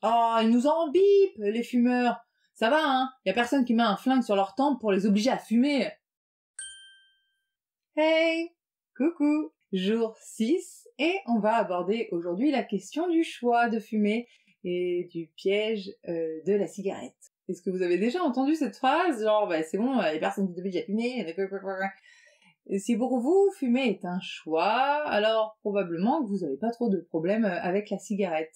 Oh, ils nous en bipent, les fumeurs. Ça va, hein? Y a personne qui met un flingue sur leur tempe pour les obliger à fumer. Hey! Coucou! Jour 6, et on va aborder aujourd'hui la question du choix de fumer et du piège de la cigarette. Est-ce que vous avez déjà entendu cette phrase? Genre, bah c'est bon, les personnes qui t'obligent à fumer... Et si pour vous, fumer est un choix, alors probablement que vous n'avez pas trop de problèmes avec la cigarette.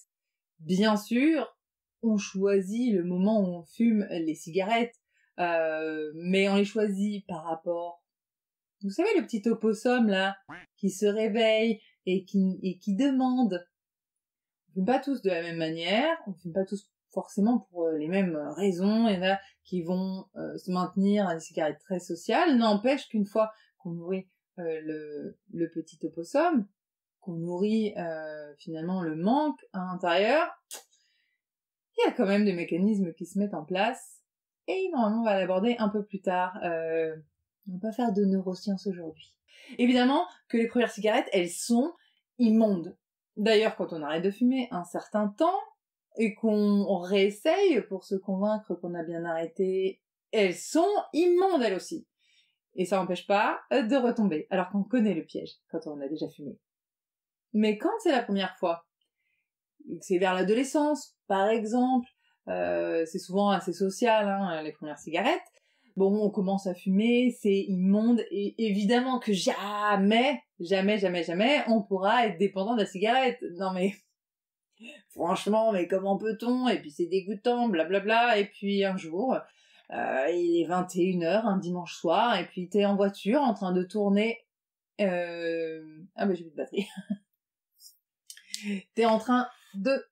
Bien sûr, on choisit le moment où on fume les cigarettes, mais on les choisit par rapport... Vous savez, le petit opossum, là, qui se réveille et qui demande. On fume pas tous de la même manière, on fume pas tous forcément pour les mêmes raisons. Il y en a qui vont se maintenir à des cigarettes très sociales. N'empêche qu'une fois qu'on nourrit le petit opossum, qu'on nourrit finalement le manque à l'intérieur, il y a quand même des mécanismes qui se mettent en place. Et normalement, on va l'aborder un peu plus tard. On va pas faire de neurosciences aujourd'hui. Évidemment que les premières cigarettes, elles sont immondes. D'ailleurs, quand on arrête de fumer un certain temps, et qu'on réessaye pour se convaincre qu'on a bien arrêté, elles sont immondes elles aussi. Et ça n'empêche pas de retomber, alors qu'on connaît le piège quand on a déjà fumé. Mais quand c'est la première fois, c'est vers l'adolescence, par exemple, c'est souvent assez social, hein, les premières cigarettes. Bon, on commence à fumer, c'est immonde, et évidemment que jamais, on pourra être dépendant de la cigarette. Non mais, franchement, mais comment peut-on? Et puis c'est dégoûtant, blablabla, et puis un jour, il est 21h, un dimanche soir, et puis t'es en voiture en train de tourner... Ah bah j'ai plus de batterie. T'es en train de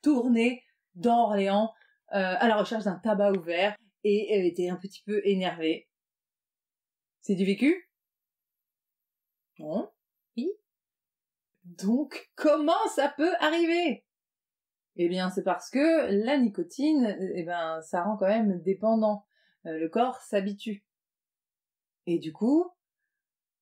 tourner dans Orléans à la recherche d'un tabac ouvert et t'es un petit peu énervé. C'est du vécu? Non? Oui? Donc, comment ça peut arriver? Eh bien, c'est parce que la nicotine, ça rend quand même dépendant. Le corps s'habitue. Et du coup,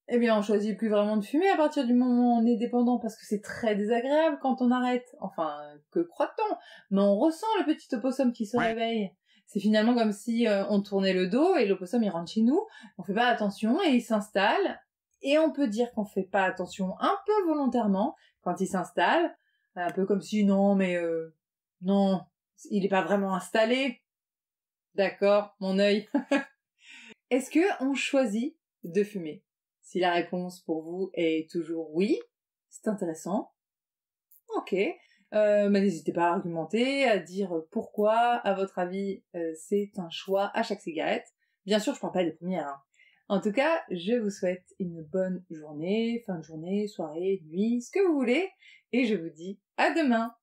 on choisit plus vraiment de fumer à partir du moment où on est dépendant, parce que c'est très désagréable quand on arrête. Enfin, que croit-on? Mais on ressent le petit opossum qui se réveille. C'est finalement comme si on tournait le dos et l'opossum il rentre chez nous, on fait pas attention et il s'installe. Et on peut dire qu'on fait pas attention un peu volontairement quand il s'installe, un peu comme si non, il est pas vraiment installé. D'accord, mon œil. Est-ce que on choisit de fumer? Si la réponse pour vous est toujours oui, c'est intéressant. Ok. N'hésitez pas à argumenter, à dire pourquoi, à votre avis, c'est un choix à chaque cigarette. Bien sûr, je parle pas des premières. Hein. En tout cas, je vous souhaite une bonne journée, fin de journée, soirée, nuit, ce que vous voulez, et je vous dis à demain.